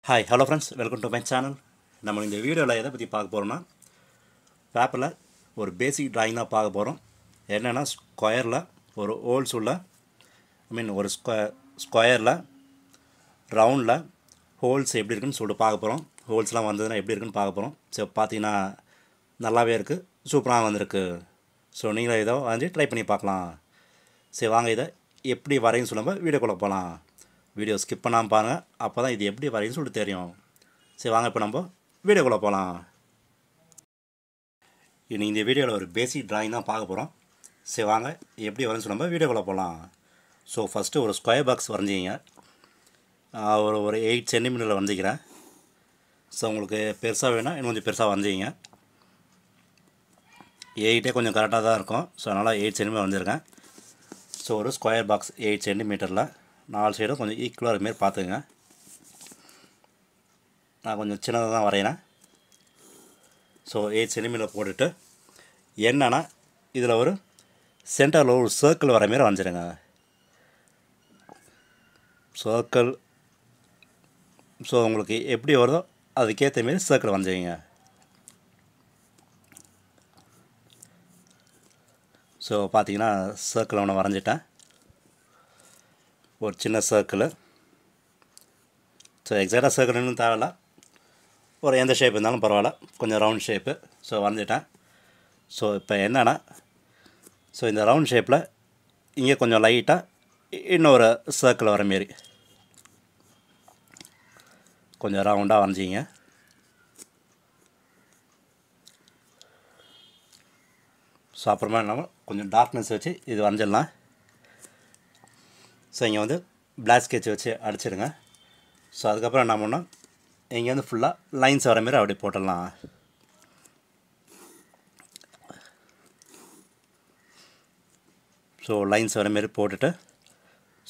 Hi, hello friends, welcome to my channel. நம்ம இந்த வீடியோவில் எதை பற்றி பார்க்க போகிறோம்னா பேப்பரில் ஒரு பேசிக் டிராயிங் தான் பார்க்க போகிறோம். என்னென்னா ஸ்கொயரில் ஒரு ஹோல்ஸ் உள்ள ஒரு ஸ்கொயரில் ரவுண்டில் ஹோல்ஸ் எப்படி இருக்குன்னு சொல்லிட்டு பார்க்க போகிறோம். ஹோல்ஸ்லாம் வந்ததுன்னா எப்படி இருக்குன்னு பார்க்க போகிறோம். ஸோ பார்த்தீங்கன்னா நல்லாவே இருக்குது, சூப்பராக வந்திருக்கு. ஸோ நீங்களும் ஏதோ வந்து ட்ரை பண்ணி பார்க்கலாம். சரி வாங்க இதை எப்படி வரையும் சொல்லுங்கள் வீடியோக்குள்ளே போகலாம். வீடியோ ஸ்கிப் பண்ணாமல் பாருங்கள், அப்போ தான் இது எப்படி வரையும்னு சொல்லிட்டு தெரியும். சரி வாங்க இப்போ நம்ம வீடியோக்குள்ளே போகலாம். இன்னைக்கு இந்த வீடியோவில் ஒரு பேசிக் டிராயிங் தான் பார்க்க போகிறோம். சரி வாங்க எப்படி வரையும் சொல்லுங்கள் வீடியோக்குள்ளே போகலாம். ஸோ ஃபஸ்ட்டு ஒரு ஸ்கொயர் பாக்ஸ் வரைஞ்சிங்க. ஒரு 8 சென்டிமீட்டரில் வரைஞ்சிக்கிறேன். ஸோ உங்களுக்கு பெருசாக வேணால் இன்னும் கொஞ்சம் பெருசாக வரைஞ்சிங்க. 8 கொஞ்சம் கரெக்டாக தான் இருக்கும். ஸோ அதனால் 8 சென்டிமீட்டர் வரைஞ்சிருக்கேன். ஸோ ஒரு ஸ்கொயர் பாக்ஸ் 8 சென்டிமீட்டரில் 4 சைடும் கொஞ்சம் ஈக்குவலாக இருக்குமாரி பார்த்துங்க. நான் கொஞ்சம் சின்னதாக தான் வரைகிறேன். ஸோ 8 சென்டிமீட்டர் போட்டுட்டு என்னென்னா இதில் ஒரு சென்டரில் ஒரு சர்க்கிள் வர மாரி வரைஞ்சிருங்க. சர்க்கிள் ஸோ உங்களுக்கு எப்படி வருதோ அதுக்கேற்ற மாரி சர்க்கிள் வரைஞ்சிங்க. ஸோ பார்த்தீங்கன்னா சர்க்கிள் ஒன்று வரைஞ்சிட்டேன், ஒரு சின்ன சர்க்கிள். ஸோ எக்ஸாக்டாக சர்க்கிள் இன்னும் தேவையில்ல, ஒரு எந்த ஷேப் இருந்தாலும் பரவாயில்ல, கொஞ்சம் ரவுண்ட் ஷேப்பு. ஸோ வரைஞ்சிட்டேன். ஸோ இப்போ என்னென்னா ஸோ இந்த ரவுண்ட் ஷேப்பில் இங்கே கொஞ்சம் லைட்டாக இன்னொரு சர்க்கிள் வர மாரி கொஞ்சம் ரவுண்டாக வரைஞ்சிங்க. ஸோ அப்புறமா என்ன கொஞ்சம் டார்க்னஸ் வச்சு இது வரைஞ்சிடலாம். ஸோ இங்கே வந்து பிளாக் ஸ்கெட்ச் வச்சு அடிச்சிடுங்க. ஸோ அதுக்கப்புறம் என்ன பண்ணோம், இங்கே வந்து ஃபுல்லாக லைன்ஸ் வர மாரி அப்படி போட்டுடலாம். ஸோ லைன்ஸ் வர மாரி போட்டுட்டு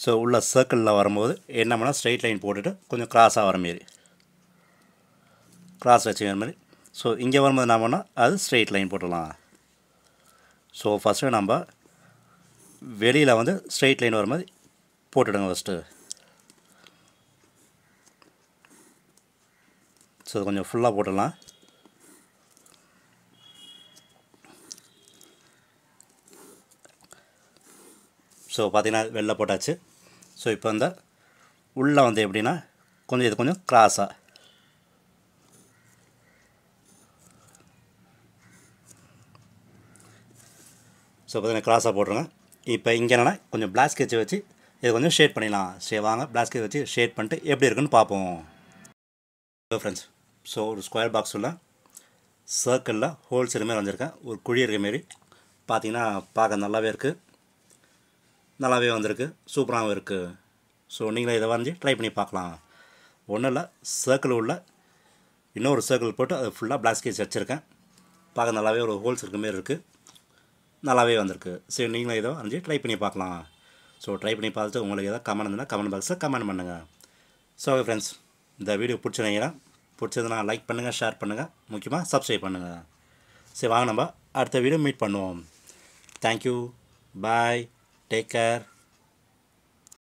ஸோ உள்ள சர்க்கிளில் வரும்போது என்ன பண்ணால் ஸ்ட்ரெயிட் லைன் போட்டுட்டு கொஞ்சம் க்ராஸாக வர மாரி க்ராஸ் வச்சுக்கிற மாதிரி. ஸோ இங்கே வரும்போது என்ன பண்ணால் அது ஸ்ட்ரெயிட் லைன் போட்டுடலாம். ஸோ ஃபஸ்ட்டு நம்ம வெளியில் வந்து ஸ்ட்ரெயிட் லைன் வர மாதிரி போட்டுடுங்க ஃபஸ்ட்டு. ஸோ அது கொஞ்சம் ஃபுல்லாக போட்டுடலாம். ஸோ பார்த்தீங்கன்னா வெளில போட்டாச்சு. ஸோ இப்போ இந்த உள்ளே வந்து எப்படின்னா கொஞ்சம் இது கொஞ்சம் க்ராஸாக ஸோ பார்த்தீங்கன்னா க்ராஸாக போட்டுருங்க. இப்போ இங்கே என்னென்னா கொஞ்சம் பிளாக் ஸ்கெட்சை வச்சு இதை கொஞ்சம் ஷேட் பண்ணிடலாம். சரி வாங்க பிளாக் ஸ்கெட்ச் வச்சு ஷேட் பண்ணிட்டு எப்படி இருக்குன்னு பார்ப்போம். ஹலோ ஃப்ரெண்ட்ஸ், ஸோ ஒரு ஸ்கொயர் பாக்ஸில் சர்க்கிளில் ஹோல்ஸ் மாரி வந்திருக்கேன், ஒரு குழி இருக்க மாரி. பார்த்தீங்கன்னா பார்க்க நல்லாவே இருக்குது, நல்லாவே வந்திருக்கு, சூப்பராகவும் இருக்குது. ஸோ நீங்களே இதை வரைஞ்சி ட்ரை பண்ணி பார்க்கலாம். ஒன்றும் இல்லை, சர்க்கிள் உள்ள இன்னொரு சர்க்கிள் போட்டு அது ஃபுல்லாக பிளாக் ஸ்கெட்ச் வச்சுருக்கேன். பார்க்க நல்லாவே ஒரு ஹோல்ஸ் இருக்க மாரி இருக்குது, நல்லாவே வந்திருக்கு. சரி நீங்களும் ஏதோ வரைஞ்சி ட்ரை பண்ணி பார்க்கலாம். ஸோ ட்ரை பண்ணி பார்த்துட்டு உங்களுக்கு எதாவது கமெண்ட் இருந்தால் கமெண்ட் பாக்ஸில் கமெண்ட் பண்ணுங்கள். ஸோ ஓகே ஃப்ரெண்ட்ஸ், இந்த வீடியோ பிடிச்சதுன்னா லைக் பண்ணுங்கள், ஷேர் பண்ணுங்கள், முக்கியமாக சப்ஸ்கிரைப் பண்ணுங்கள். சரி வாங்க நம்ம அடுத்த வீடியோ மீட் பண்ணுவோம். தேங்க்யூ, பாய், டேக் கேர்.